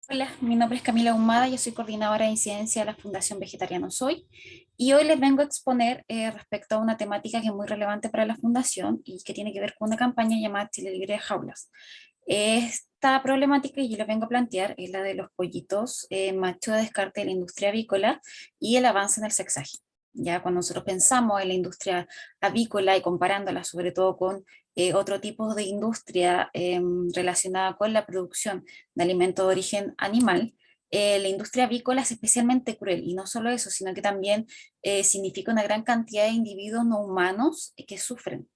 Hola, mi nombre es Camila Humada, yo soy coordinadora de incidencia de la Fundación Vegetariano Soy y hoy les vengo a exponer respecto a una temática que es muy relevante para la Fundación y que tiene que ver con una campaña llamada Chile Libre de Jaulas. Esta problemática que yo les vengo a plantear es la de los pollitos macho de descarte de la industria avícola y el avance en el sexaje. Ya cuando nosotros pensamos en la industria avícola y comparándola sobre todo con otro tipo de industria relacionada con la producción de alimentos de origen animal, la industria avícola es especialmente cruel, y no solo eso, sino que también significa una gran cantidad de individuos no humanos que sufren.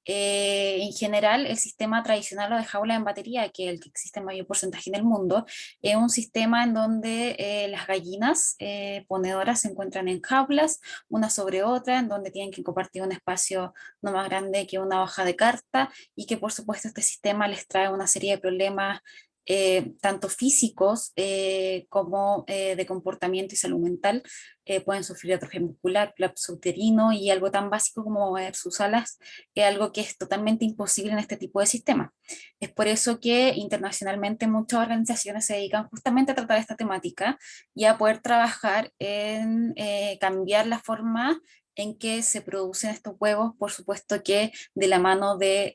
En general, el sistema tradicional o de jaula en batería, que es el que existe en mayor porcentaje en el mundo, es un sistema en donde las gallinas ponedoras se encuentran en jaulas, una sobre otra, en donde tienen que compartir un espacio no más grande que una hoja de carta, y que por supuesto este sistema les trae una serie de problemas tanto físicos como de comportamiento y salud mental. Pueden sufrir atrofia muscular, colapso uterino, y algo tan básico como mover sus alas es algo que es totalmente imposible en este tipo de sistemas. Es por eso que internacionalmente muchas organizaciones se dedican justamente a tratar esta temática y a poder trabajar en cambiar la forma en que se producen estos huevos, por supuesto que de la mano de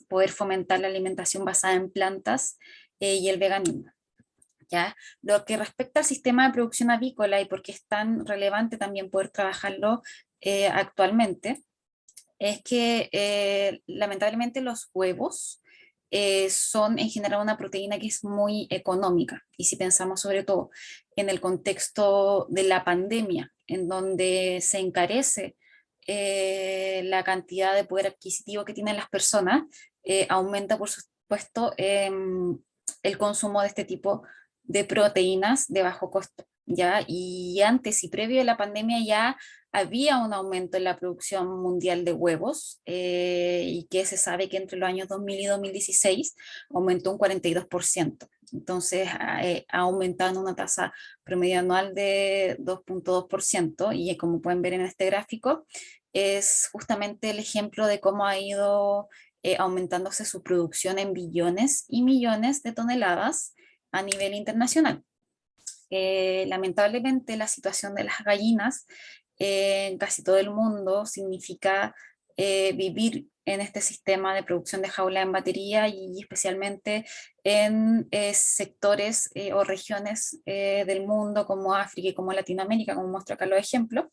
poder fomentar la alimentación basada en plantas y el veganismo. ¿Ya? Lo que respecta al sistema de producción avícola y por qué es tan relevante también poder trabajarlo actualmente, es que lamentablemente los huevos son en general una proteína que es muy económica. Y si pensamos sobre todo en el contexto de la pandemia, en donde se encarece la cantidad de poder adquisitivo que tienen las personas, aumenta por supuesto el consumo de este tipo de proteínas de bajo costo. ¿Ya? Y antes y previo a la pandemia ya había un aumento en la producción mundial de huevos y que se sabe que entre los años 2000 y 2016 aumentó un 42%. Entonces ha aumentado en una tasa promedio anual de 2,2%, y como pueden ver en este gráfico, es justamente el ejemplo de cómo ha ido aumentándose su producción en billones y millones de toneladas a nivel internacional. Lamentablemente la situación de las gallinas en casi todo el mundo significa vivir en este sistema de producción de jaula en batería, y especialmente en sectores o regiones del mundo como África y como Latinoamérica, como muestra acá los ejemplos,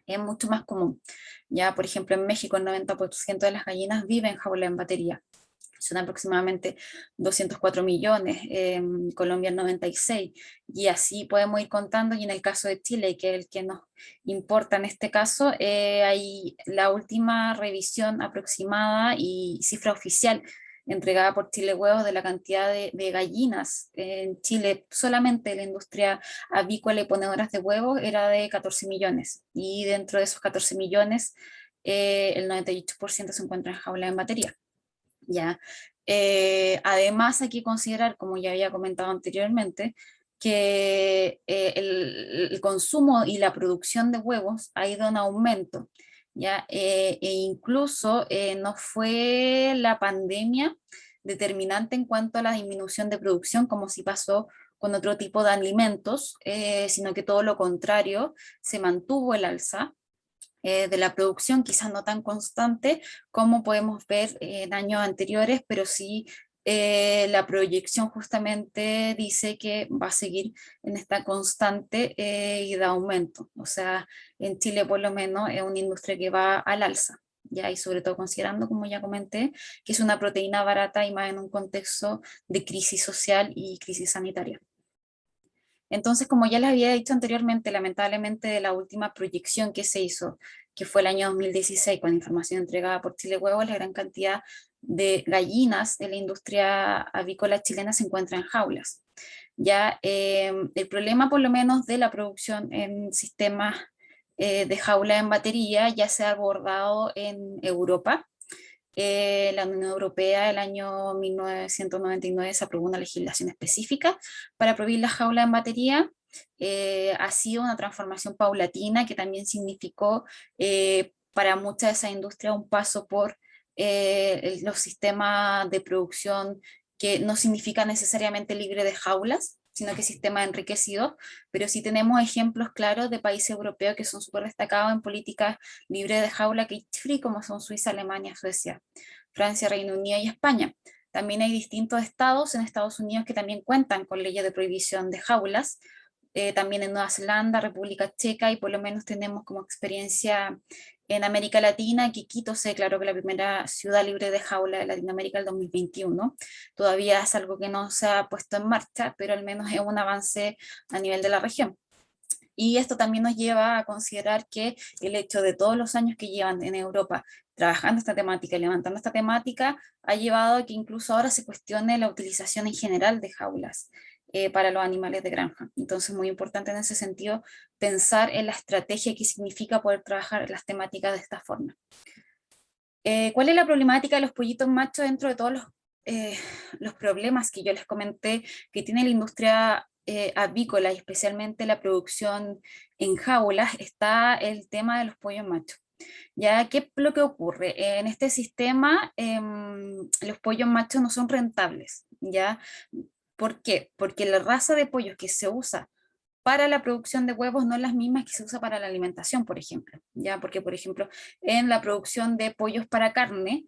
es mucho más común. Ya, por ejemplo, en México el 90% de las gallinas viven en jaula en batería. Son aproximadamente 204 millones, Colombia el 96, y así podemos ir contando. Y en el caso de Chile, que es el que nos importa en este caso, hay la última revisión aproximada y cifra oficial entregada por Chile Huevos de la cantidad de gallinas en Chile, solamente la industria avícola y ponedoras de huevos era de 14 millones, y dentro de esos 14 millones, el 98% se encuentra en jaula en batería. ¿Ya? Además hay que considerar, como ya había comentado anteriormente, que el consumo y la producción de huevos ha ido en aumento, ¿ya? E incluso no fue la pandemia determinante en cuanto a la disminución de producción, como si pasó con otro tipo de alimentos, sino que todo lo contrario, se mantuvo el alza de la producción, quizás no tan constante como podemos ver en años anteriores, pero sí la proyección justamente dice que va a seguir en esta constante y de aumento. O sea, en Chile por lo menos es una industria que va al alza. Ya, y sobre todo considerando, como ya comenté, que es una proteína barata y más en un contexto de crisis social y crisis sanitaria. Entonces, como ya les había dicho anteriormente, lamentablemente de la última proyección que se hizo, que fue el año 2016, con información entregada por Chile Huevos, la gran cantidad de gallinas de la industria avícola chilena se encuentra en jaulas. Ya el problema, por lo menos, de la producción en sistemas de jaula en batería ya se ha abordado en Europa. La Unión Europea el año 1999 se aprobó una legislación específica para prohibir la jaula en batería. Ha sido una transformación paulatina que también significó para muchas de esas industrias un paso por los sistemas de producción que no significa necesariamente libre de jaulas, sino que sistema enriquecido, pero sí tenemos ejemplos claros de países europeos que son súper destacados en políticas libres de jaula, cage free, como son Suiza, Alemania, Suecia, Francia, Reino Unido y España. También hay distintos estados en Estados Unidos que también cuentan con leyes de prohibición de jaulas, también en Nueva Zelanda, República Checa, y por lo menos tenemos como experiencia en América Latina que Quito se declaró que la primera ciudad libre de jaula de Latinoamérica el 2021. Todavía es algo que no se ha puesto en marcha, pero al menos es un avance a nivel de la región. Y esto también nos lleva a considerar que el hecho de todos los años que llevan en Europa trabajando esta temática y levantando esta temática ha llevado a que incluso ahora se cuestione la utilización en general de jaulas para los animales de granja. Entonces, muy importante en ese sentido pensar en la estrategia que significa poder trabajar las temáticas de esta forma. ¿Cuál es la problemática de los pollitos machos dentro de todos los problemas que yo les comenté que tiene la industria avícola y especialmente la producción en jaulas? Está el tema de los pollos machos. ¿Ya? ¿Qué es lo que ocurre? En este sistema los pollos machos no son rentables, ¿ya? ¿Por qué? Porque la raza de pollos que se usa para la producción de huevos no es la misma que se usa para la alimentación, por ejemplo, ¿ya? Porque, por ejemplo, en la producción de pollos para carne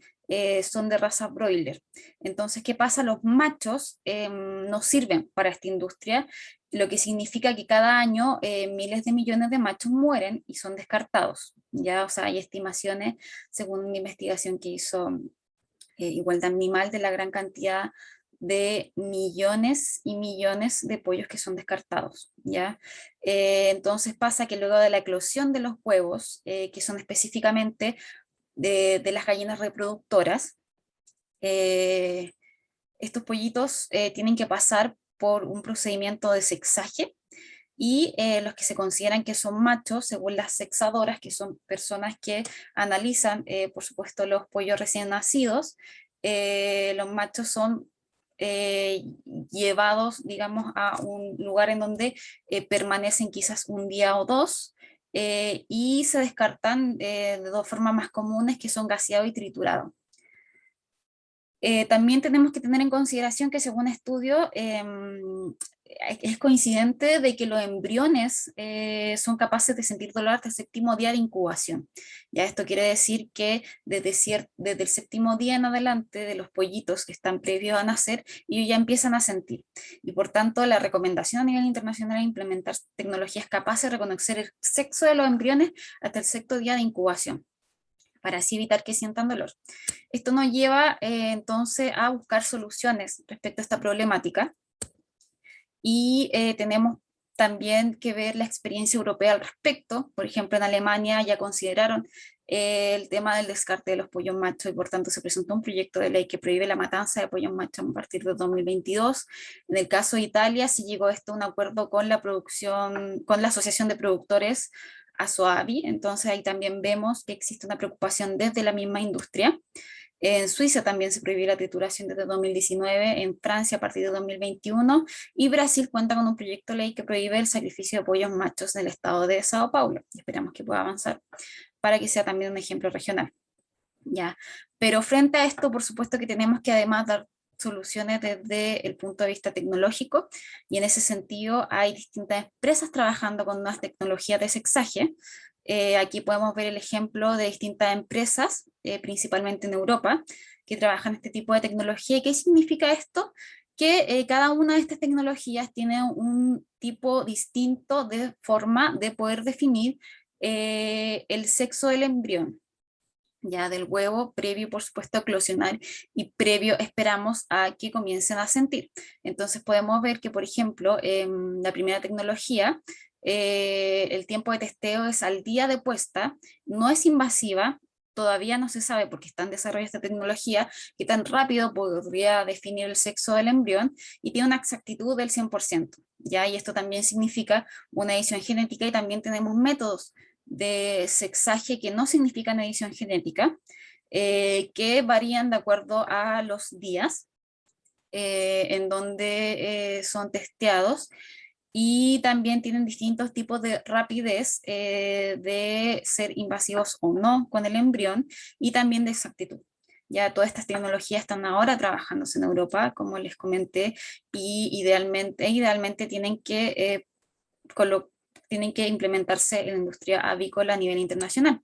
son de raza broiler. Entonces, ¿qué pasa? Los machos no sirven para esta industria, lo que significa que cada año miles de millones de machos mueren y son descartados, ¿ya? O sea, hay estimaciones, según una investigación que hizo Igualdad Animal, de la gran cantidad de millones y millones de pollos que son descartados, ¿ya? Entonces pasa que luego de la eclosión de los huevos, que son específicamente de las gallinas reproductoras, eh, estos pollitos tienen que pasar por un procedimiento de sexaje, y los que se consideran que son machos, según las sexadoras, que son personas que analizan, por supuesto, los pollos recién nacidos, los machos son eh, llevados, digamos, a un lugar en donde permanecen quizás un día o dos, y se descartan de dos formas más comunes, que son gaseado y triturado. También tenemos que tener en consideración que según estudio es coincidente de que los embriones son capaces de sentir dolor hasta el séptimo día de incubación. Ya esto quiere decir que desde el séptimo día en adelante de los pollitos que están previos a nacer, ellos ya empiezan a sentir. Y por tanto, la recomendación a nivel internacional es implementar tecnologías capaces de reconocer el sexo de los embriones hasta el sexto día de incubación, para así evitar que sientan dolor. Esto nos lleva entonces a buscar soluciones respecto a esta problemática, y tenemos también que ver la experiencia europea al respecto. Por ejemplo, en Alemania ya consideraron el tema del descarte de los pollos machos, y por tanto se presentó un proyecto de ley que prohíbe la matanza de pollos machos a partir de 2022. En el caso de Italia sí llegó esto a un acuerdo con la producción, con la Asociación de Productores ASOABI, entonces ahí también vemos que existe una preocupación desde la misma industria. En Suiza también se prohibió la trituración desde 2019, en Francia a partir de 2021, y Brasil cuenta con un proyecto de ley que prohíbe el sacrificio de pollos machos en el estado de Sao Paulo. Y esperamos que pueda avanzar para que sea también un ejemplo regional. ¿Ya? Pero frente a esto, por supuesto que tenemos que además dar soluciones desde el punto de vista tecnológico, y en ese sentido hay distintas empresas trabajando con nuevas tecnologías de sexaje. Aquí podemos ver el ejemplo de distintas empresas, principalmente en Europa, que trabajan este tipo de tecnología. ¿Y qué significa esto? Que cada una de estas tecnologías tiene un tipo distinto de forma de poder definir el sexo del embrión, ya del huevo, previo por supuesto a eclosionar, y previo esperamos a que comiencen a sentir. Entonces podemos ver que, por ejemplo, la primera tecnología, el tiempo de testeo es al día de puesta, no es invasiva. Todavía no se sabe, porque está en desarrollo esta tecnología, qué tan rápido podría definir el sexo del embrión, y tiene una exactitud del 100%, ¿ya? Y esto también significa una edición genética, y también tenemos métodos de sexaje que no significan edición genética, que varían de acuerdo a los días en donde son testeados, y también tienen distintos tipos de rapidez de ser invasivos o no con el embrión, y también de exactitud. Ya todas estas tecnologías están ahora trabajándose en Europa, como les comenté, y idealmente tienen que implementarse en la industria avícola a nivel internacional.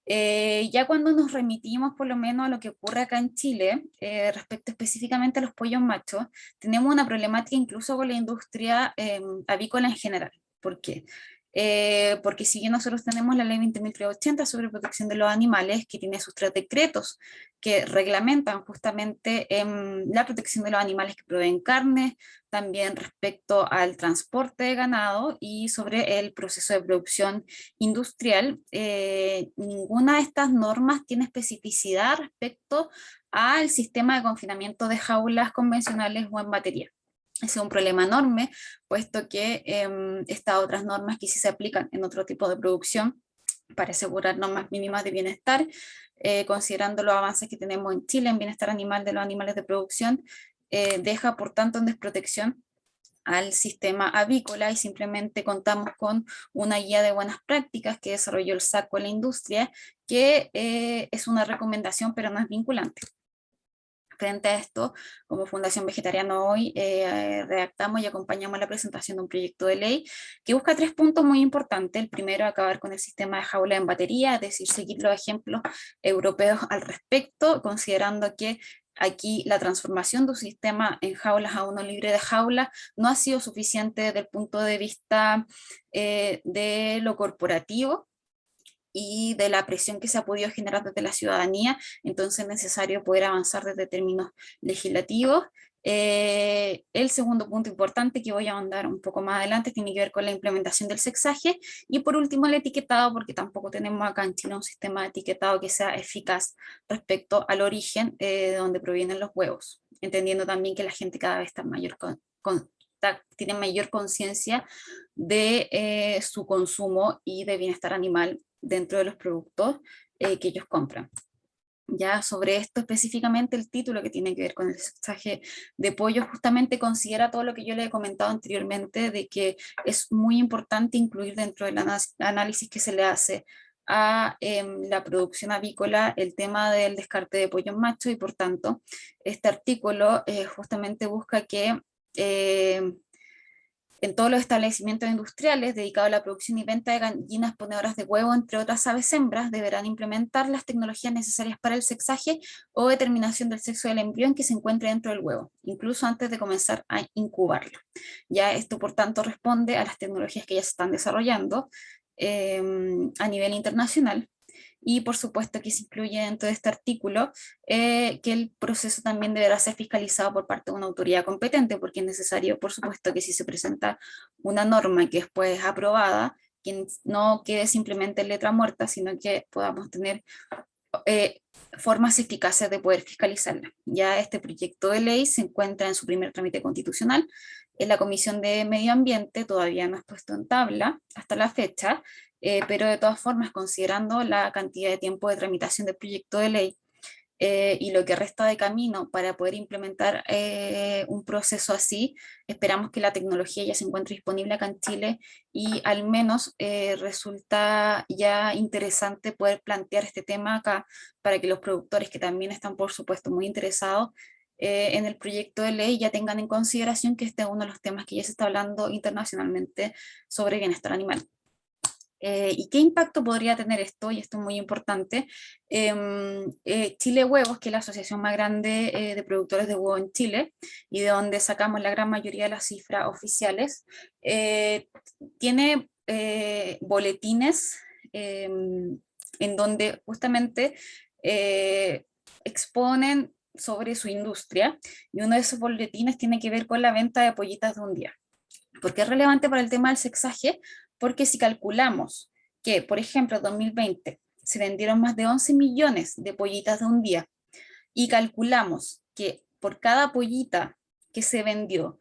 Ya cuando nos remitimos por lo menos a lo que ocurre acá en Chile, respecto específicamente a los pollos machos, tenemos una problemática incluso con la industria avícola en general. ¿Por qué? Porque si bien nosotros tenemos la ley 20.380 sobre protección de los animales, que tiene sus tres decretos que reglamentan justamente la protección de los animales que proveen carne, también respecto al transporte de ganado y sobre el proceso de producción industrial, ninguna de estas normas tiene especificidad respecto al sistema de confinamiento de jaulas convencionales o en batería. Ese es un problema enorme, puesto que estas otras normas que sí se aplican en otro tipo de producción para asegurar normas mínimas de bienestar, considerando los avances que tenemos en Chile en bienestar animal de los animales de producción, deja por tanto en desprotección al sistema avícola y simplemente contamos con una guía de buenas prácticas que desarrolló el SACO en la industria, que es una recomendación pero no es vinculante. Frente a esto, como Fundación Vegetariana Hoy, redactamos y acompañamos la presentación de un proyecto de ley que busca tres puntos muy importantes. El primero, acabar con el sistema de jaula en batería, es decir, seguir los ejemplos europeos al respecto, considerando que aquí la transformación de un sistema en jaulas a uno libre de jaula no ha sido suficiente desde el punto de vista de lo corporativo y de la presión que se ha podido generar desde la ciudadanía, entonces es necesario poder avanzar desde términos legislativos. El segundo punto importante que voy a ahondar un poco más adelante tiene que ver con la implementación del sexaje y por último el etiquetado, porque tampoco tenemos acá en Chile un sistema de etiquetado que sea eficaz respecto al origen de donde provienen los huevos, entendiendo también que la gente cada vez está tiene mayor conciencia de su consumo y de bienestar animal dentro de los productos que ellos compran. Ya sobre esto específicamente el título que tiene que ver con el sexaje de pollo justamente considera todo lo que yo le he comentado anteriormente de que es muy importante incluir dentro del análisis que se le hace a la producción avícola el tema del descarte de pollos machos y por tanto este artículo justamente busca que en todos los establecimientos industriales dedicados a la producción y venta de gallinas ponedoras de huevo, entre otras aves hembras, deberán implementar las tecnologías necesarias para el sexaje o determinación del sexo del embrión que se encuentre dentro del huevo, incluso antes de comenzar a incubarlo. Ya esto, por tanto, responde a las tecnologías que ya se están desarrollando a nivel internacional. Y por supuesto que se incluye dentro de este artículo que el proceso también deberá ser fiscalizado por parte de una autoridad competente, porque es necesario, por supuesto, que si se presenta una norma que después es aprobada, que no quede simplemente en letra muerta, sino que podamos tener eh, formas eficaces de poder fiscalizarla. Ya este proyecto de ley se encuentra en su primer trámite constitucional en la Comisión de Medio Ambiente, todavía no es puesto en tabla hasta la fecha, pero de todas formas, considerando la cantidad de tiempo de tramitación del proyecto de ley y lo que resta de camino para poder implementar un proceso así, esperamos que la tecnología ya se encuentre disponible acá en Chile y al menos resulta ya interesante poder plantear este tema acá para que los productores que también están por supuesto muy interesados en el proyecto de ley ya tengan en consideración que este es uno de los temas que ya se está hablando internacionalmente sobre bienestar animal. ¿Y qué impacto podría tener esto? Y esto es muy importante. Chile Huevos, que es la asociación más grande de productores de huevo en Chile y de donde sacamos la gran mayoría de las cifras oficiales, tiene boletines en donde justamente eh, exponen sobre su industria y uno de esos boletines tiene que ver con la venta de pollitas de un día. ¿Por qué es relevante para el tema del sexaje? Porque si calculamos que, por ejemplo, en 2020 se vendieron más de 11 millones de pollitas de un día y calculamos que por cada pollita que se vendió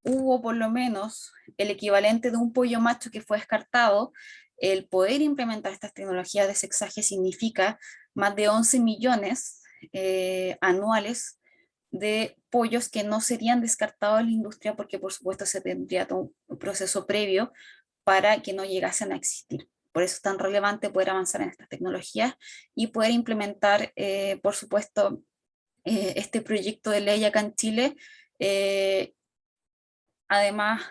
hubo por lo menos el equivalente de un pollo macho que fue descartado, el poder implementar estas tecnologías de sexaje significa más de 11 millones anuales de pollos que no serían descartados en la industria porque por supuesto se tendría todo un proceso previo para que no llegasen a existir. Por eso es tan relevante poder avanzar en estas tecnologías y poder implementar, por supuesto, este proyecto de ley acá en Chile, además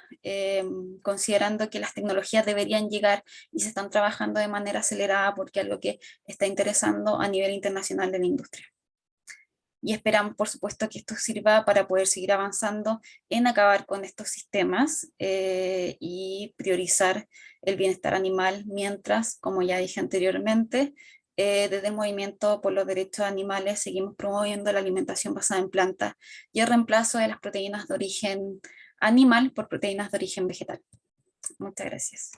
considerando que las tecnologías deberían llegar y se están trabajando de manera acelerada porque es algo que está interesando a nivel internacional de la industria. Y esperamos, por supuesto, que esto sirva para poder seguir avanzando en acabar con estos sistemas y priorizar el bienestar animal, mientras, como ya dije anteriormente, desde el movimiento por los derechos de animales seguimos promoviendo la alimentación basada en plantas y el reemplazo de las proteínas de origen animal por proteínas de origen vegetal. Muchas gracias.